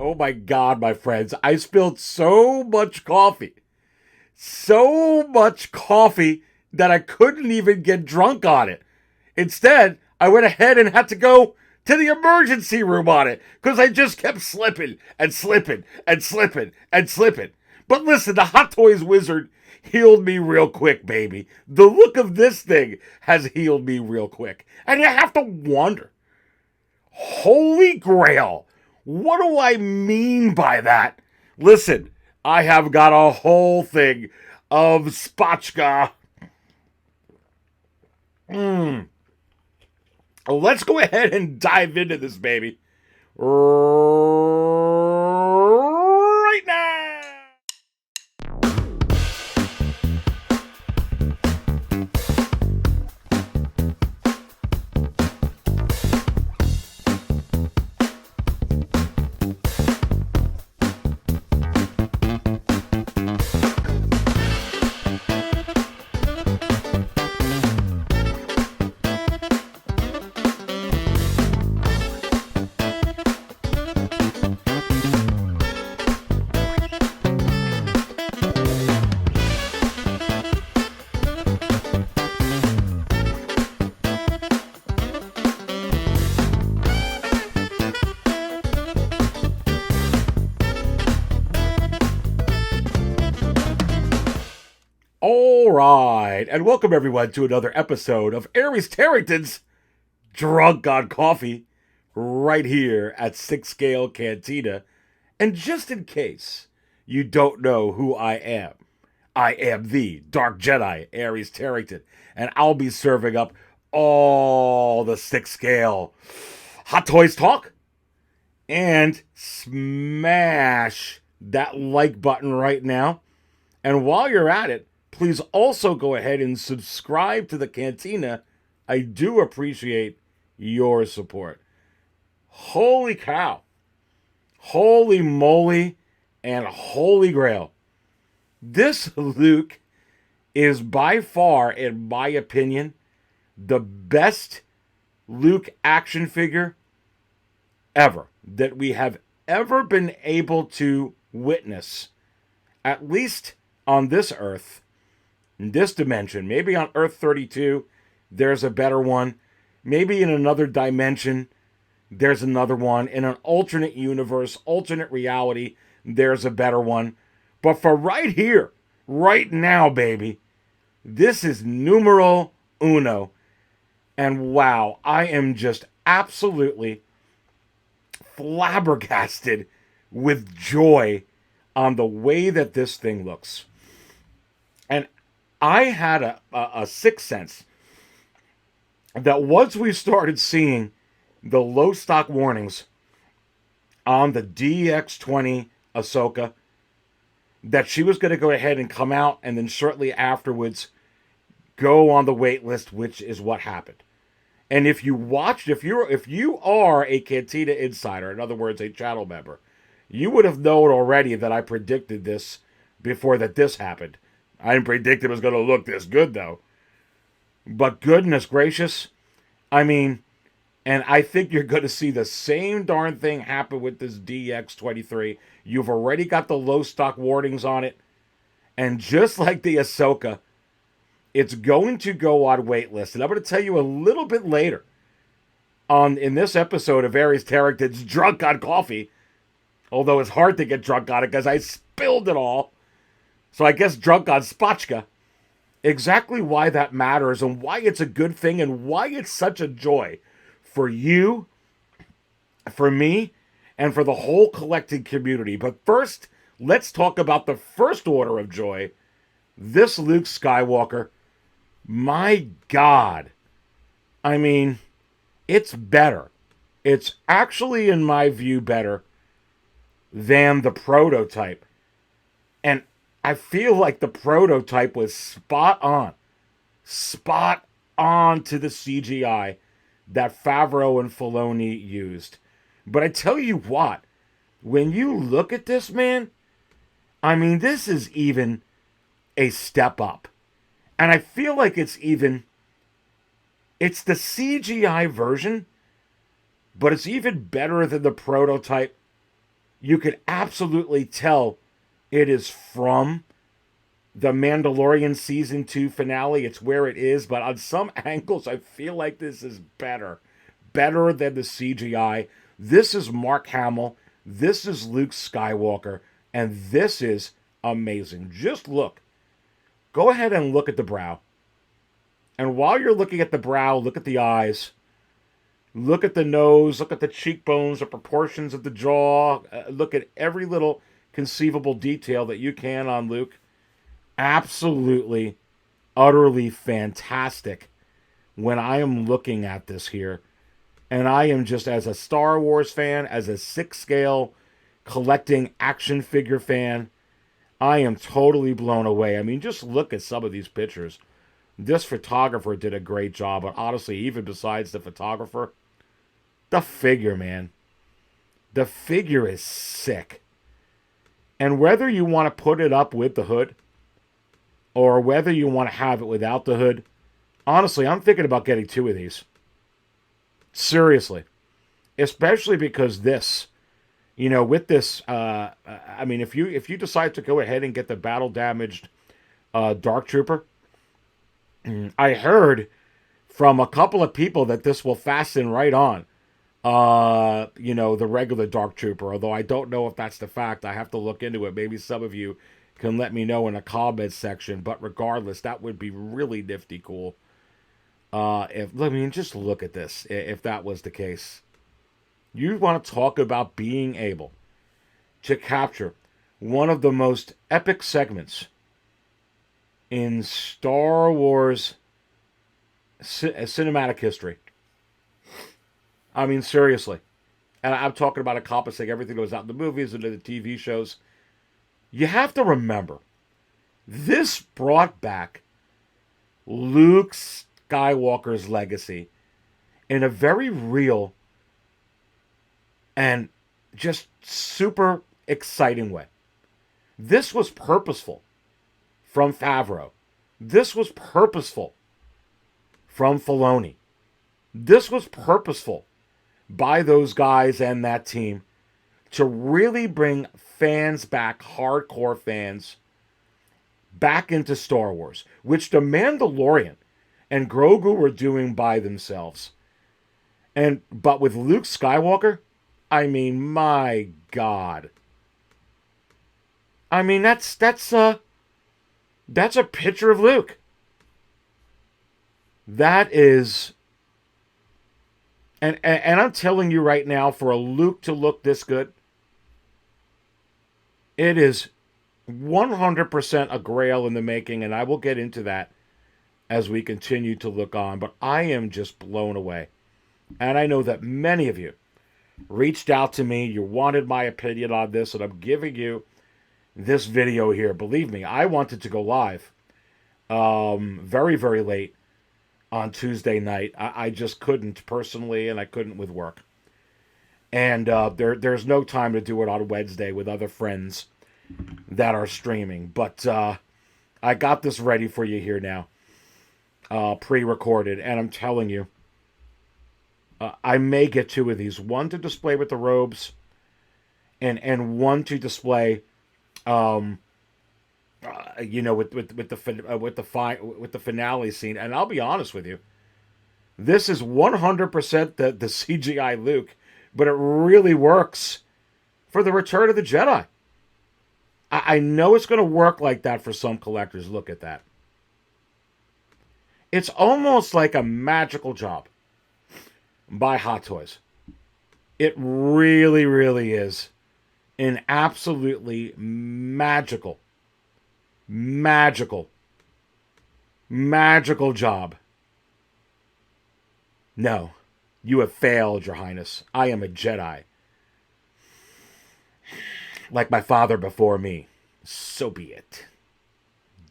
Oh my God, my friends. I spilled so much coffee. So much coffee that I couldn't even get drunk on it. Instead, I went ahead and had to go to the emergency room on it because I just kept slipping and slipping and slipping and slipping. But listen, the Hot Toys Wizard healed me real quick, baby. The look of this thing has healed me real quick. And you have to wonder, Holy Grail, what do I mean by that? Listen, I have got a whole thing of spotchka. Let's go ahead and dive into this, baby. Right now. All right, and welcome everyone to another episode of Aries Tarrington's Drunk on Coffee, right here at Six Scale Cantina. And just in case you don't know who I am the Dark Jedi, Aries Tarrington, and I'll be serving up all the Six Scale Hot Toys talk. And smash that like button right now. And while you're at it, please also go ahead and subscribe to the Cantina. I do appreciate your support. Holy cow. Holy moly and holy grail. This Luke is by far, in my opinion, the best Luke action figure ever that we have ever been able to witness, at least on this Earth. In this dimension, maybe on Earth 32, there's a better one. Maybe in another dimension, there's another one. In an alternate universe, alternate reality, there's a better one. But for right here, right now, baby, this is numero uno. And wow, I am just absolutely flabbergasted with joy on the way that this thing looks. And I had a sixth sense that once we started seeing the low stock warnings on the DX20 Ahsoka, that she was going to go ahead and come out and then shortly afterwards go on the wait list, which is what happened. And if you watched, if you are a Cantina insider, in other words, a channel member, you would have known already that I predicted this before that this happened. I didn't predict it was going to look this good, though. But goodness gracious, I mean, and I think you're going to see the same darn thing happen with this DX23. You've already got the low stock warnings on it. And just like the Ahsoka, it's going to go on waitlist. And I'm going to tell you a little bit later in this episode of Aries Tarrington's Drunk on Coffee, although it's hard to get drunk on it because I spilled it all. So I guess drunk on spotchka, exactly why that matters and why it's a good thing and why it's such a joy for you, for me, and for the whole collecting community. But first, let's talk about the first order of joy. This Luke Skywalker, my God. I mean, it's better. It's actually, in my view, better than the prototype. And I feel like the prototype was spot on to the CGI that Favreau and Filoni used. But I tell you what, when you look at this, man, I mean, this is even a step up. And I feel like it's the CGI version, but it's even better than the prototype. You could absolutely tell it is from the Mandalorian season 2 finale. It's where it is, but on some angles, I feel like this is better than the CGI. This is Mark Hamill. This is Luke Skywalker, and this is amazing. Just look. Go ahead and look at the brow. And while you're looking at the brow, look at the eyes. Look at the nose. Look at the cheekbones, the proportions of the jaw. Look at every little conceivable detail that you can on Luke. Absolutely, utterly fantastic when I am looking at this here. And I am just, as a Star Wars fan, as a 6-scale collecting action figure fan, I am totally blown away. I mean, just look at some of these pictures. This photographer did a great job, but honestly, even besides the photographer, the figure, man. The figure is sick. And whether you want to put it up with the hood, or whether you want to have it without the hood, honestly, I'm thinking about getting 2 of these. Seriously. Especially because this, with this, I mean, if you decide to go ahead and get the battle-damaged Dark Trooper, I heard from a couple of people that this will fasten right on, the regular Dark Trooper, although I don't know if that's the fact. I have to look into it. Maybe some of you can let me know in the comments section, but regardless, that would be really nifty cool. Just look at this, if that was the case. You want to talk about being able to capture one of the most epic segments in Star Wars cinematic history. I mean, seriously. And I'm talking about encompassing everything that was out in the movies and in the TV shows. You have to remember, this brought back Luke Skywalker's legacy in a very real and just super exciting way. This was purposeful from Favreau. This was purposeful from Filoni. This was purposeful by those guys and that team to really bring fans back, hardcore fans, back into Star Wars, which The Mandalorian and Grogu were doing by themselves. But with Luke Skywalker, I mean, my God. I mean, that's a picture of Luke. That is, and I'm telling you right now, for a Luke to look this good, it is 100% a grail in the making, and I will get into that as we continue to look on. But I am just blown away. And I know that many of you reached out to me. You wanted my opinion on this, and I'm giving you this video here. Believe me, I wanted to go live very, very late on Tuesday night. I just couldn't personally, and I couldn't with work. And there's no time to do it on Wednesday with other friends that are streaming. But I got this ready for you here now, pre-recorded. And I'm telling you, I may get 2 of these. One to display with the robes, and one to display, with the finale scene. And I'll be honest with you, this is 100% the CGI Luke, but it really works for the Return of the Jedi. I know it's going to work like that for some collectors. Look at that. It's almost like a magical job by Hot Toys. It really, really is an absolutely magical job. No, you have failed, Your Highness. I am a Jedi. Like my father before me. So be it.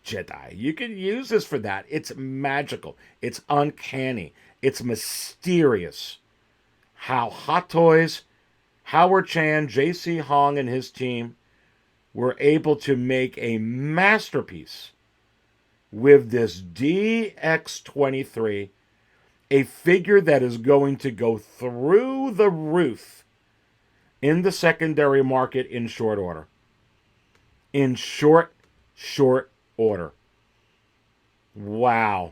Jedi. You can use this for that. It's magical. It's uncanny. It's mysterious how Hot Toys, Howard Chan, J.C. Hong, and his team were able to make a masterpiece with this DX23, a figure that is going to go through the roof in the secondary market in short order. In short order. Wow.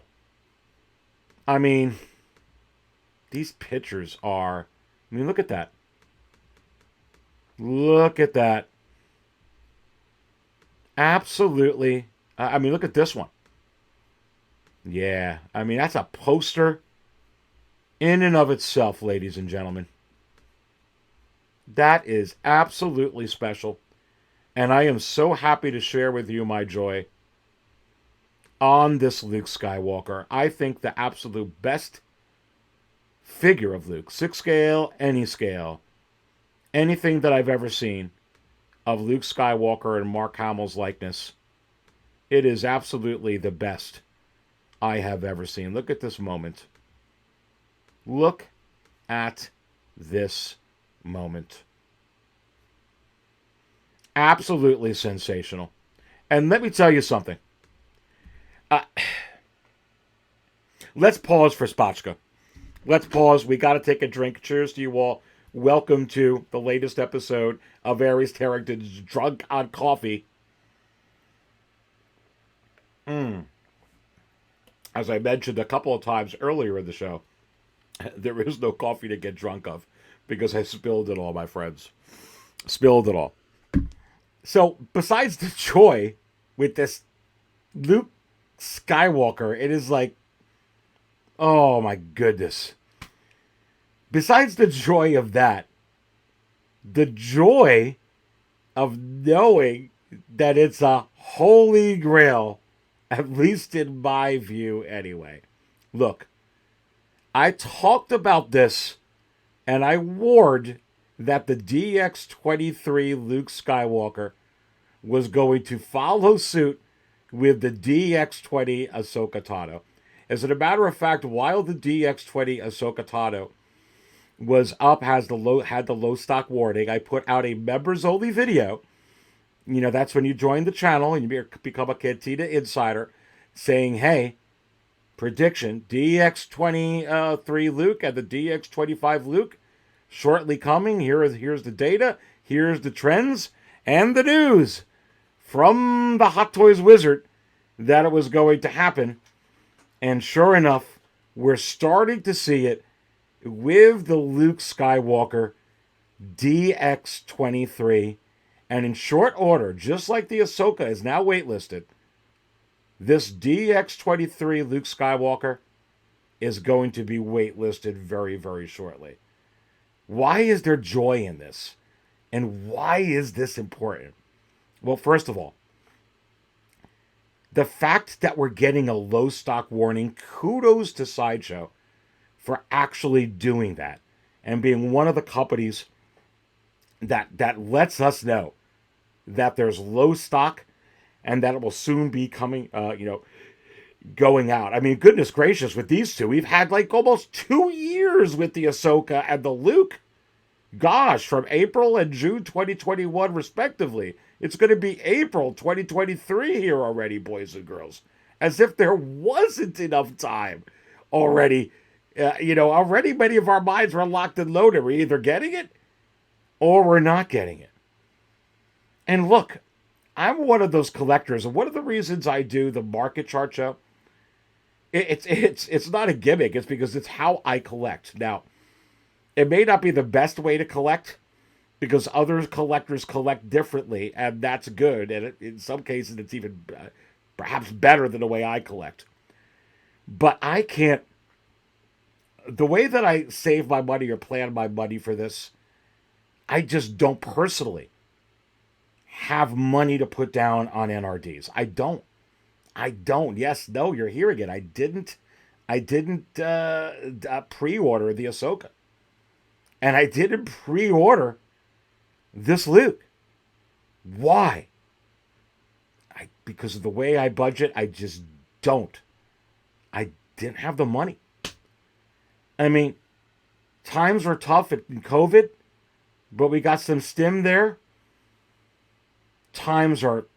I mean, these pictures are... I mean, look at that. Look at that. Absolutely. I mean, look at this one. Yeah. I mean, that's a poster in and of itself, ladies and gentlemen. That is absolutely special. And I am so happy to share with you my joy on this Luke Skywalker. I think the absolute best figure of Luke, 6 scale, any scale, anything that I've ever seen of Luke Skywalker and Mark Hamill's likeness, it is absolutely the best I have ever seen. Look at this moment. Look at this moment. Absolutely sensational. And let me tell you something. Let's pause for Spotchka. Let's pause. We got to take a drink. Cheers to you all. Welcome to the latest episode of Aries Tarrington's Drunk on Coffee. As I mentioned a couple of times earlier in the show, there is no coffee to get drunk of because I spilled it all, my friends. Spilled it all. So, besides the joy with this Luke Skywalker, it is like, oh my goodness. Besides the joy of that, the joy of knowing that it's a holy grail, at least in my view anyway. Look, I talked about this and I warned that the DX23 Luke Skywalker was going to follow suit with the DX20 Ahsoka Tano. As a matter of fact, while the DX20 Ahsoka Tano was up, had the low stock warning, I put out a members only video. You know, that's when you join the channel and you become a Cantina Insider, saying, hey, prediction, DX23 Luke and the DX25 Luke shortly coming. Here's the data, here's the trends, and the news from the Hot Toys Wizard that it was going to happen. And sure enough, we're starting to see it with the Luke Skywalker DX23. And in short order, just like the Ahsoka is now waitlisted, this DX23 Luke Skywalker is going to be waitlisted very, very shortly. Why is there joy in this? And why is this important? Well, first of all, the fact that we're getting a low stock warning, kudos to Sideshow for actually doing that and being one of the companies that lets us know that there's low stock and that it will soon be coming, going out. I mean, goodness gracious, with these two, we've had like almost 2 years with the Ahsoka and the Luke. Gosh, from April and June 2021, respectively. It's going to be April 2023 here already, boys and girls. As if there wasn't enough time already. Already many of our minds were locked and loaded. We're either getting it or we're not getting it. And look, I'm one of those collectors, and one of the reasons I do the market chart show, it's not a gimmick. It's because it's how I collect. Now, it may not be the best way to collect because other collectors collect differently, and that's good. And in some cases, it's even perhaps better than the way I collect. But I can't. The way that I save my money or plan my money for this, I just don't personally have money to put down on NRDs. I don't. Yes, no, you're hearing it. I didn't pre-order the Ahsoka. And I didn't pre-order this Luke. Why? Because of the way I budget, I just don't. I didn't have the money. I mean, times were tough in COVID, but we got some stim there. Times are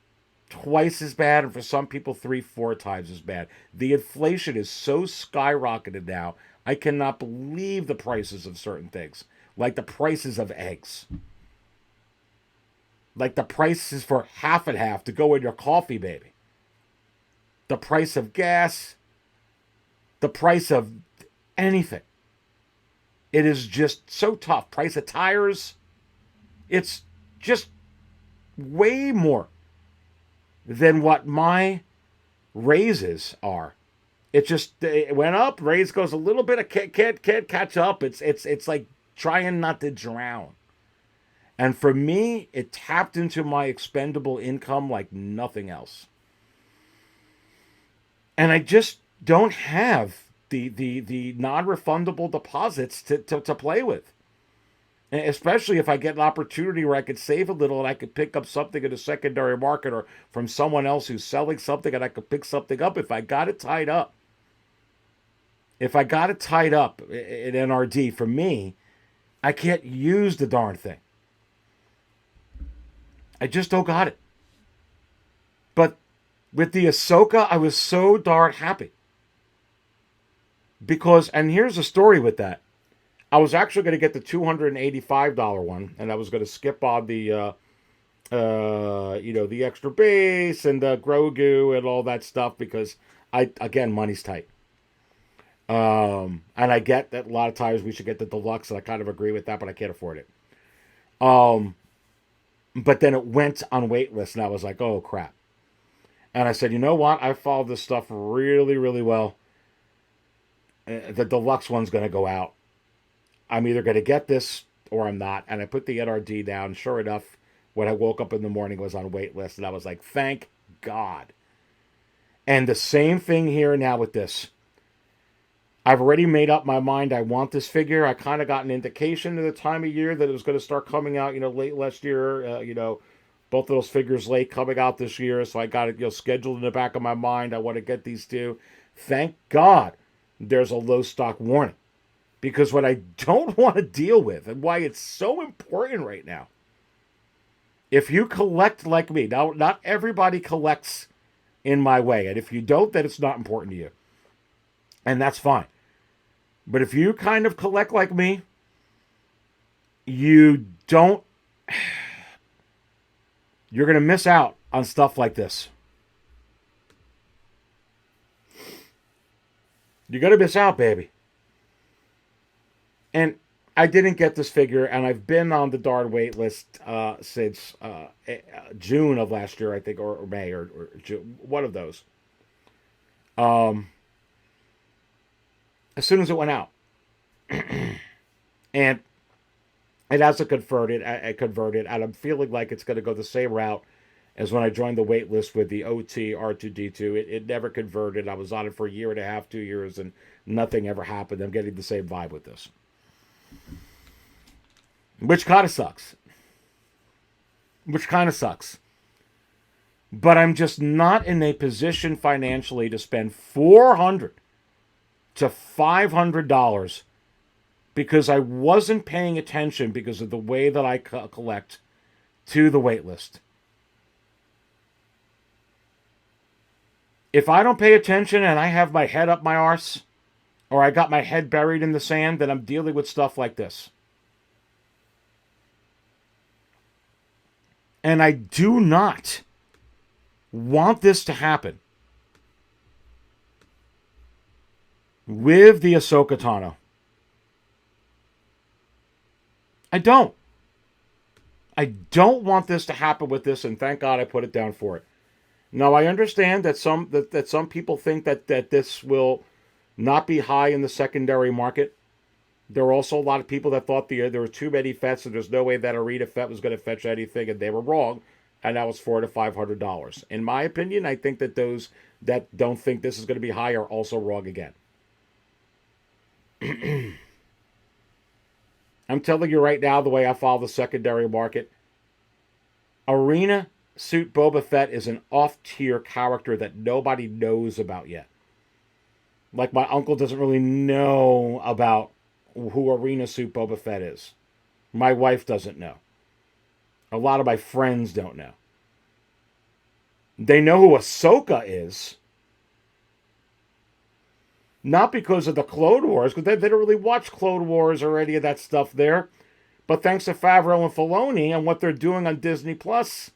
twice as bad, and for some people, 3-4 times as bad. The inflation is so skyrocketed now, I cannot believe the prices of certain things, like the prices of eggs. Like the price is for half and half to go in your coffee, baby. The price of gas, the price of anything. It is just so tough. Price of tires, it's just way more than what my raises are. It went up. Raise goes a little bit. Can't catch up. It's like trying not to drown. And for me, it tapped into my expendable income like nothing else. And I just don't have the non-refundable deposits to play with. And especially if I get an opportunity where I could save a little and I could pick up something in a secondary market or from someone else who's selling something and I could pick something up if I got it tied up. If I got it tied up in NRD, for me, I can't use the darn thing. I just don't got it. But with the Ahsoka, I was so darn happy. Because, and here's the story with that. I was actually going to get the $285 one, and I was going to skip on the, the extra base and the Grogu and all that stuff because again, money's tight. And I get that a lot of times we should get the deluxe, and I kind of agree with that, but I can't afford it. But then it went on waitlist, and I was like, oh crap. And I said, you know what? I followed this stuff really, really well. The deluxe one's going to go out. I'm either going to get this or I'm not. And I put the NRD down. Sure enough, when I woke up in the morning, it was on waitlist, and I was like, thank God. And the same thing here now with this. I've already made up my mind. I want this figure. I kind of got an indication at the time of year that it was going to start coming out, late last year. Both of those figures late coming out this year. So I got it, scheduled in the back of my mind. I want to get these two. Thank God there's a low stock warning. Because what I don't want to deal with, and why it's so important right now, if you collect like me, now not everybody collects in my way. And if you don't, then it's not important to you. And that's fine. But if you kind of collect like me, you don't, you're going to miss out on stuff like this. You're going to miss out, baby. And I didn't get this figure, and I've been on the darn wait list since June of last year, I think, or May, or June, one of those. As soon as it went out. And it hasn't converted, and I'm feeling like it's going to go the same route as when I joined the wait list with the OT R2D2. It never converted. I was on it for a year and a half, 2 years, and nothing ever happened. I'm getting the same vibe with this. Which kind of sucks. But I'm just not in a position financially to spend $400 to $500 because I wasn't paying attention because of the way that I collect to the wait list. If I don't pay attention and I have my head up my arse, or I got my head buried in the sand, then I'm dealing with stuff like this. And I do not want this to happen with the Ahsoka Tano. I don't want this to happen with this, and thank God I put it down for it. Now I understand that some people think that this will not be high in the secondary market. There were also a lot of people that thought there were too many FETs and there's no way that Arena FET was going to fetch anything, and they were wrong. And that was $400 to $500. In my opinion, I think that those that don't think this is going to be high are also wrong again. I'm telling you right now, the way I follow the secondary market, Arena Suit Boba Fett is an off-tier character that nobody knows about yet. Like my uncle doesn't really know about who Arena Suit Boba Fett is. My wife doesn't know. A lot of my friends don't know. They know who Ahsoka is. Not because of the Clone Wars, because they don't really watch Clone Wars or any of that stuff there. But thanks to Favreau and Filoni and what they're doing on Disney Plus,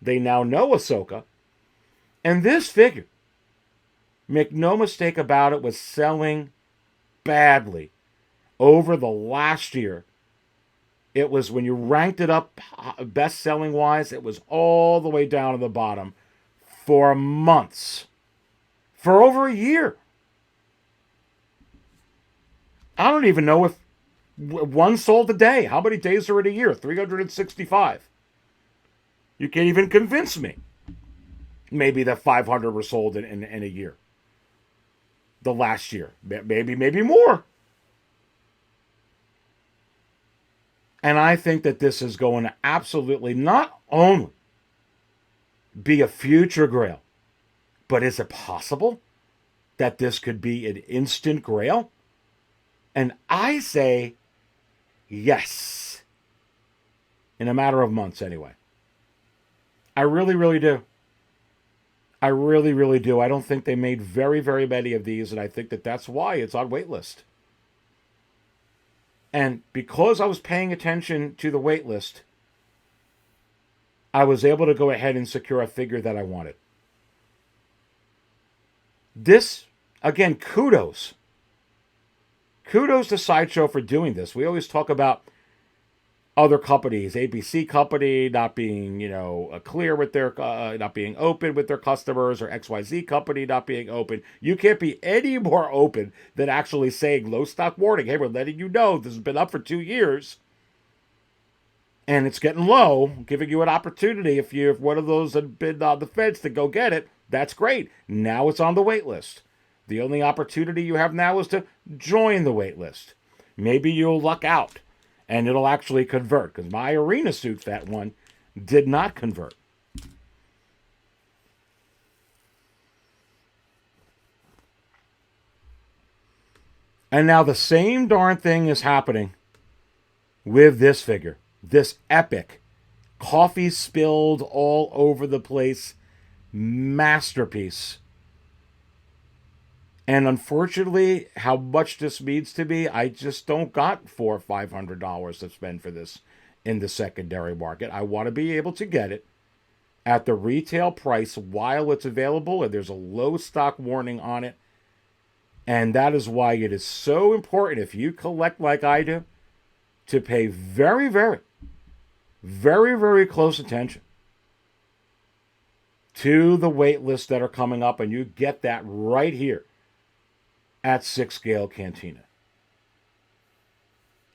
they now know Ahsoka. And this figure, make no mistake about it, was selling badly over the last year. It was, when you ranked it up best selling wise, it was all the way down to the bottom for months. For over a year. I don't even know if one sold a day. How many days are in a year? 365. You can't even convince me. Maybe that 500 were sold in a year. The last year. Maybe more. And I think that this is going to absolutely not only be a future Grail, but is it possible that this could be an instant Grail? And I say yes. In a matter of months, anyway. I really, really do. I really, really do. I don't think they made very, very many of these, and I think that that's why it's on Waitlist. And because I was paying attention to the Waitlist, I was able to go ahead and secure a figure that I wanted. This, again, kudos. Kudos to Sideshow for doing this. We always talk about other companies, ABC company not being, clear with their, not being open with their customers, or XYZ company not being open. You can't be any more open than actually saying low stock warning. Hey, we're letting you know this has been up for 2 years and it's getting low, giving you an opportunity. If one of those had been on the fence to go get it, that's great. Now it's on the wait list. The only opportunity you have now is to join the wait list. Maybe you'll luck out and it'll actually convert, because my arena suit, that one, did not convert. And now the same darn thing is happening with this figure. This epic, coffee spilled all over the place masterpiece. And unfortunately, how much this means to me, I just don't got $400 or $500 to spend for this in the secondary market. I want to be able to get it at the retail price while it's available, and there's a low stock warning on it. And that is why it is so important, if you collect like I do, to pay very, very, very, very close attention to the wait lists that are coming up, and you get that right here at 6 Scale Cantina.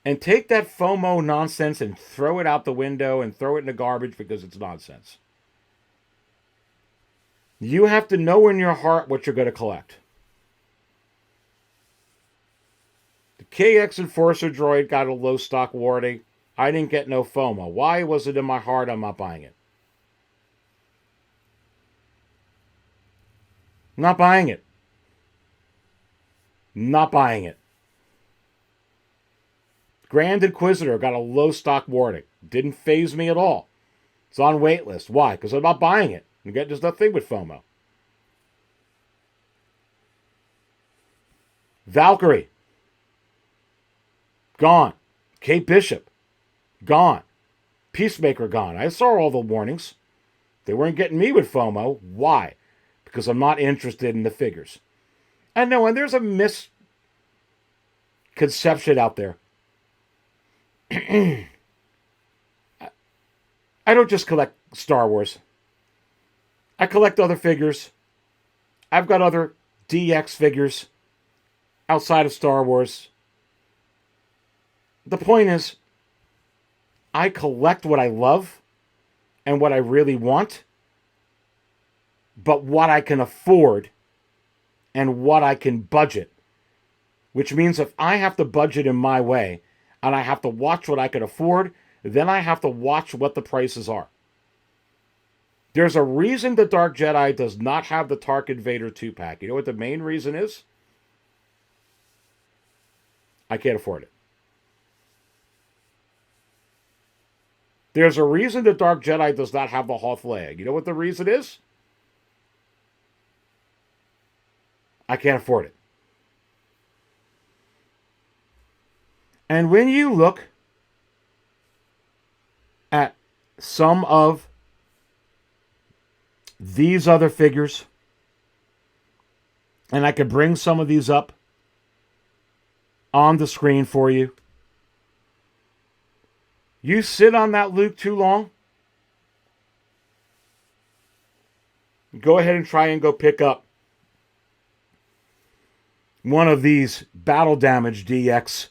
And take that FOMO nonsense and throw it out the window and throw it in the garbage, because it's nonsense. You have to know in your heart what you're going to collect. The KX Enforcer droid got a low stock warning. I didn't get no FOMO. Why was it in my heart? I'm not buying it. Not buying it. Not buying it. Grand Inquisitor got a low stock warning. Didn't faze me at all. It's on waitlist. Why? Because I'm not buying it. There's nothing with FOMO. Valkyrie. Gone. Kate Bishop. Gone. Peacemaker gone. I saw all the warnings. They weren't getting me with FOMO. Why? Because I'm not interested in the figures. I know, and there's a misconception out there. I don't just collect Star Wars. I collect other figures. I've got other DX figures outside of Star Wars. The point is, I collect what I love and what I really want, but what I can afford and what I can budget. Which means if I have to budget in my way and I have to watch what I can afford, then I have to watch what the prices are. There's a reason the Dark Jedi does not have the Tarkin Vader 2-pack. You know what the main reason is? I can't afford it. There's a reason the Dark Jedi does not have the Hoth Leia. You know what the reason is? I can't afford it. And when you look some of these other figures, and I could bring some of these up on the screen for you. You sit on that Luke too long, go ahead and try and go pick up one of these battle damage DX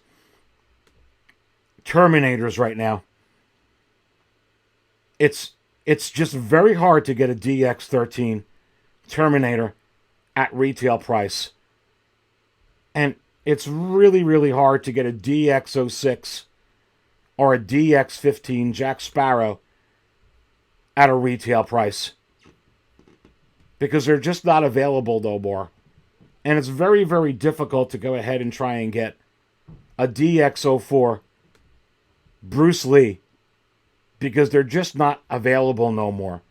Terminators right now. It's just very hard to get a DX13 Terminator at retail price. And it's really, really hard to get a DX06 or a DX15 Jack Sparrow at a retail price, because they're just not available no more. And it's very, very difficult to go ahead and try and get a DX04 Bruce Lee, because they're just not available no more.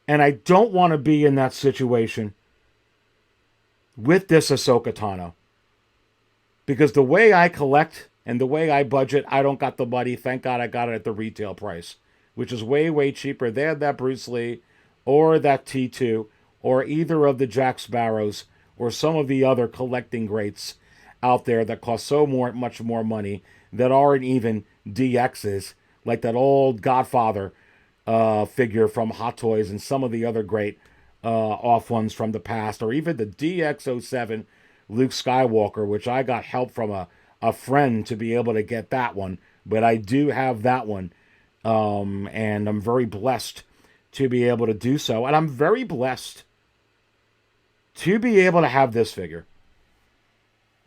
And I don't want to be in that situation with this Ahsoka Tano, because the way I collect and the way I budget, I don't got the money. Thank God I got it at the retail price, which is way, way cheaper than that Bruce Lee or that T2 or either of the Jack Sparrows or some of the other collecting greats out there that cost so much more money that aren't even DXs, like that old Godfather figure from Hot Toys and some of the other great off ones from the past, or even the DX07 Luke Skywalker, which I got help from a friend to be able to get that one, but I do have that one, and I'm very blessed to be able to do so, and I'm very blessed to be able to have this figure,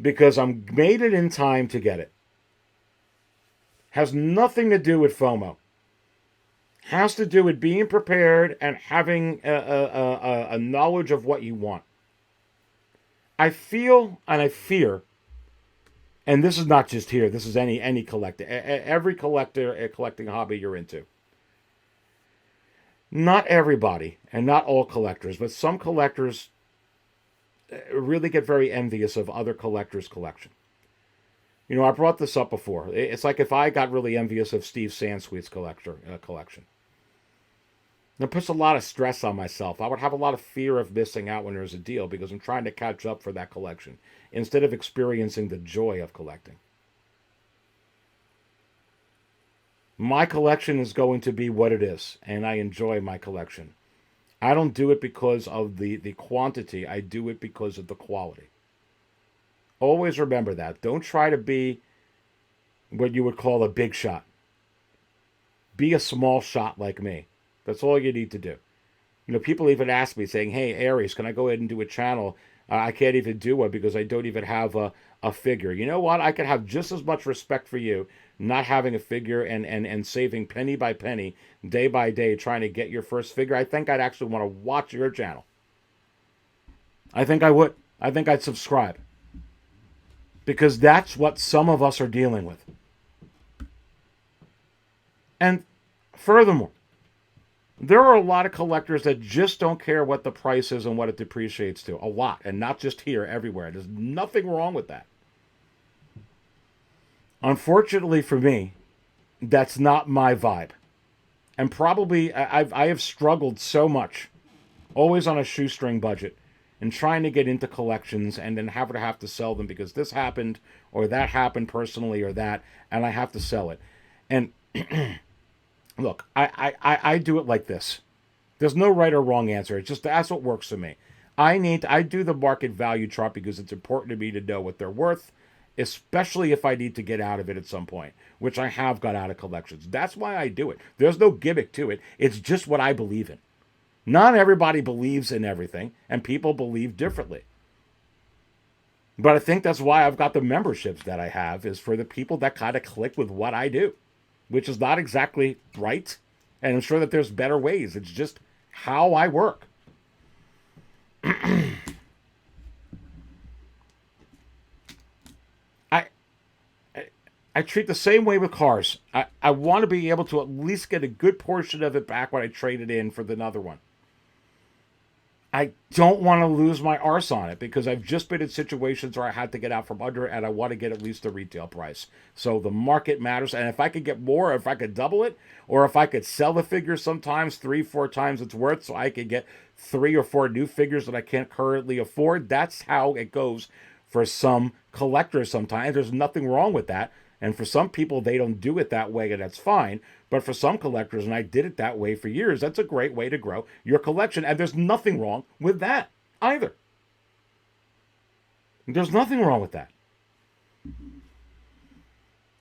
because I'm made it in time to get it. Has nothing to do with FOMO. Has to do with being prepared and having a knowledge of what you want. I feel and I fear, and this is not just here, this is any collector, every collector, collecting hobby you're into. Not everybody, and not all collectors, but some collectors really get very envious of other collectors' collection. You know, I brought this up before. It's like if I got really envious of Steve Sansweet's collection. It puts a lot of stress on myself. I would have a lot of fear of missing out when there's a deal, because I'm trying to catch up for that collection instead of experiencing the joy of collecting. My collection is going to be what it is, and I enjoy my collection. I don't do it because of the quantity. I do it because of the quality. Always remember that. Don't try to be what you would call a big shot. Be a small shot like me. That's all you need to do. You know, people even ask me, saying, hey, Aries, can I go ahead and do a channel? I can't even do one because I don't even have a figure. You know what? I could have just as much respect for you not having a figure and saving penny by penny, day by day, trying to get your first figure. I think I'd actually want to watch your channel. I think I would. I think I'd subscribe. Because that's what some of us are dealing with. And furthermore, there are a lot of collectors that just don't care what the price is and what it depreciates to. A lot. And not just here, everywhere. There's nothing wrong with that. Unfortunately for me, that's not my vibe. And probably I have struggled so much, always on a shoestring budget, and trying to get into collections and then have to sell them because this happened or that happened personally or that, and I have to sell it. And look, I do it like this. There's no right or wrong answer. It's just that's what works for me. I do the market value chart because it's important to me to know what they're worth, especially if I need to get out of it at some point, which I have got out of collections. That's why I do it. There's no gimmick to it. It's just what I believe in. Not everybody believes in everything, and people believe differently. But I think that's why I've got the memberships that I have, is for the people that kind of click with what I do, which is not exactly right, and I'm sure that there's better ways. It's just how I work. I treat the same way with cars. I want to be able to at least get a good portion of it back when I trade it in for another one. I don't want to lose my arse on it because I've just been in situations where I had to get out from under it and I want to get at least the retail price. So the market matters. And if I could get more, if I could double it, or if I could sell the figure sometimes 3-4 times its worth so I could get 3 or 4 new figures that I can't currently afford, that's how it goes for some collectors sometimes. There's nothing wrong with that. And for some people, they don't do it that way, and that's fine. But for some collectors, and I did it that way for years, that's a great way to grow your collection. And there's nothing wrong with that either. There's nothing wrong with that.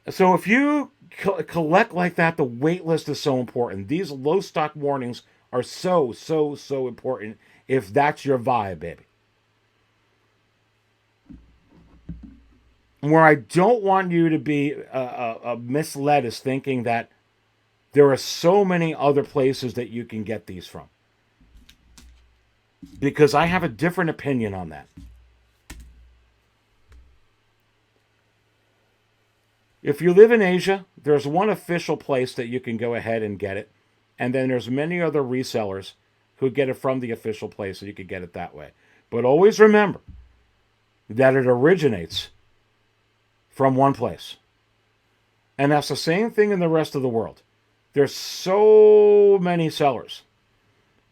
So if you collect like that, the waitlist is so important. These low stock warnings are so important if that's your vibe, baby. Where I don't want you to be misled is thinking that there are so many other places that you can get these from. Because I have a different opinion on that. If you live in Asia, there's one official place that you can go ahead and get it. And then there's many other resellers who get it from the official place, so you can get it that way. But always remember that it originates from one place. And that's the same thing in the rest of the world. There's so many sellers.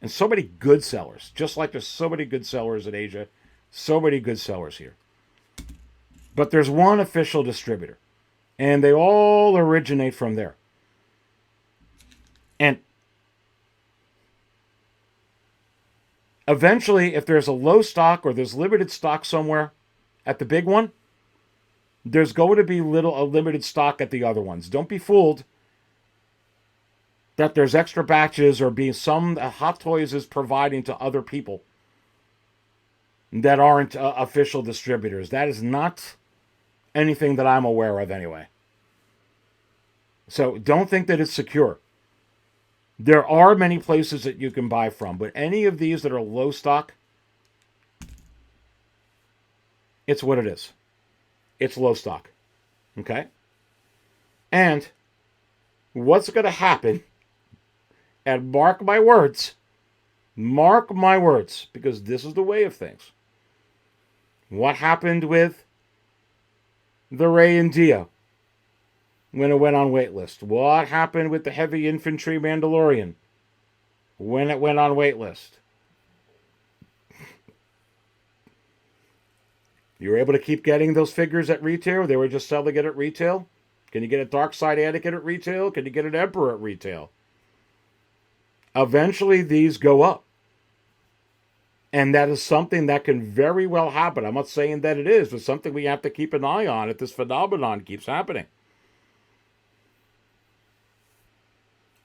And so many good sellers. Just like there's so many good sellers in Asia. So many good sellers here. But there's one official distributor. And they all originate from there. And eventually, if there's a low stock or there's limited stock somewhere at the big one, there's going to be a limited stock at the other ones. Don't be fooled that there's extra batches or being some Hot Toys is providing to other people that aren't official distributors. That is not anything that I'm aware of anyway. So don't think that it's secure. There are many places that you can buy from, but any of these that are low stock, it's what it is. It's low stock. Okay? And what's going to happen, and mark my words, because this is the way of things. What happened with the Rey and Dio when it went on waitlist? What happened with the heavy infantry Mandalorian when it went on waitlist? You were able to keep getting those figures at retail? They were just selling it at retail? Can you get a Dark Side Anakin at retail? Can you get an Emperor at retail? Eventually, these go up. And that is something that can very well happen. I'm not saying that it is, but something we have to keep an eye on if this phenomenon keeps happening.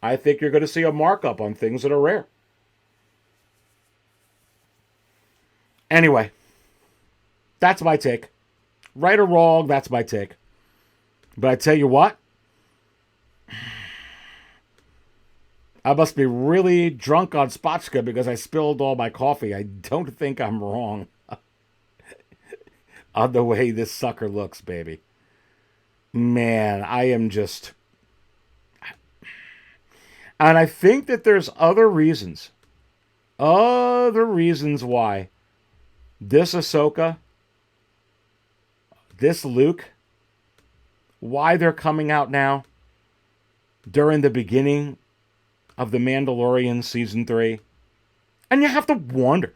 I think you're going to see a markup on things that are rare. Anyway, that's my take. Right or wrong, that's my take. But I tell you what, I must be really drunk on Spotchka because I spilled all my coffee. I don't think I'm wrong on the way this sucker looks, baby. Man, I am just... And I think that there's other reasons why this Ahsoka, this Luke, why they're coming out now during the beginning of The Mandalorian Season 3. And you have to wonder,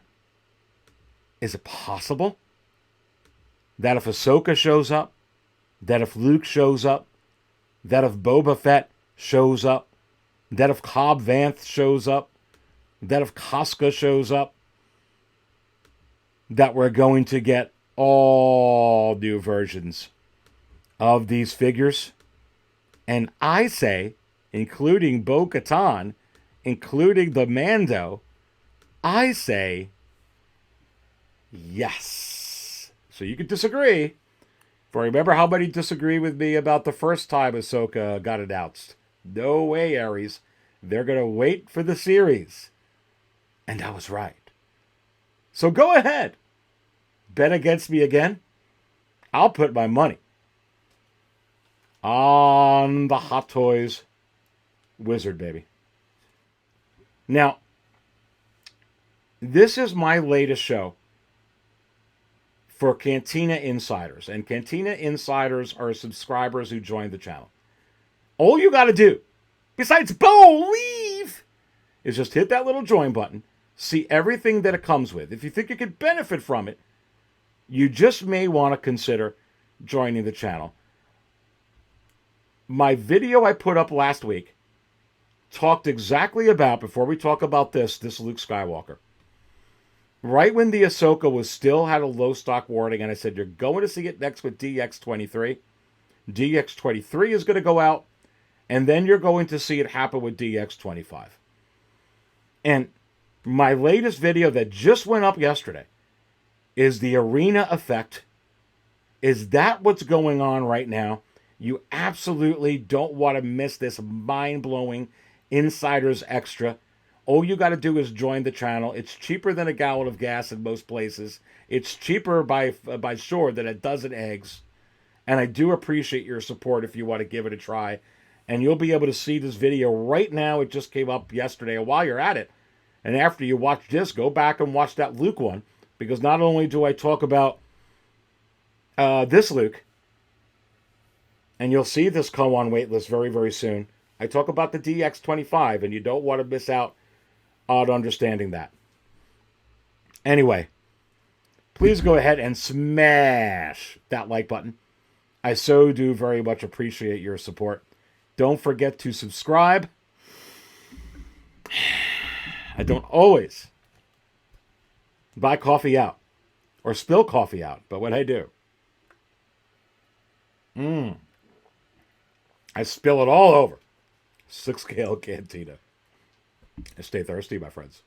is it possible that if Ahsoka shows up, that if Luke shows up, that if Boba Fett shows up, that if Cobb Vanth shows up, that if Casca shows up, that we're going to get all new versions of these figures? And I say, including Bo-Katan, including the Mando, I say yes. So you can disagree. But remember how many disagree with me about the first time Ahsoka got announced? No way, Aries. They're going to wait for the series. And I was right. So go ahead. Bet against me again. I'll put my money on the Hot Toys Wizard, baby. Now, This is my latest show for Cantina Insiders. And Cantina Insiders are subscribers who joined the channel. All you got to do, besides believe, is just hit that little join button, see everything that it comes with. If you think you could benefit from it, you just may want to consider joining the channel. My video I put up last week talked exactly about, before we talk about this Luke Skywalker. Right when the Ahsoka was still had a low stock warning, and I said, you're going to see it next with DX23. DX23 is going to go out, and then you're going to see it happen with DX25. And my latest video that just went up yesterday is the arena effect. Is that what's going on right now? You absolutely don't want to miss this mind-blowing Insiders Extra. All you got to do is join the channel. It's cheaper than a gallon of gas in most places. It's cheaper by sure than a dozen eggs. And I do appreciate your support if you want to give it a try. And you'll be able to see this video right now. It just came up yesterday. And while you're at it, and after you watch this, go back and watch that Luke one. Because not only do I talk about this Luke, and you'll see this come on Waitlist very, very soon. I talk about the DX25, and you don't want to miss out on understanding that. Anyway, please go ahead and smash that like button. I so do very much appreciate your support. Don't forget to subscribe. I don't always buy coffee out or spill coffee out, but when I do, I spill it all over. 6 scale cantina. Stay thirsty, my friends.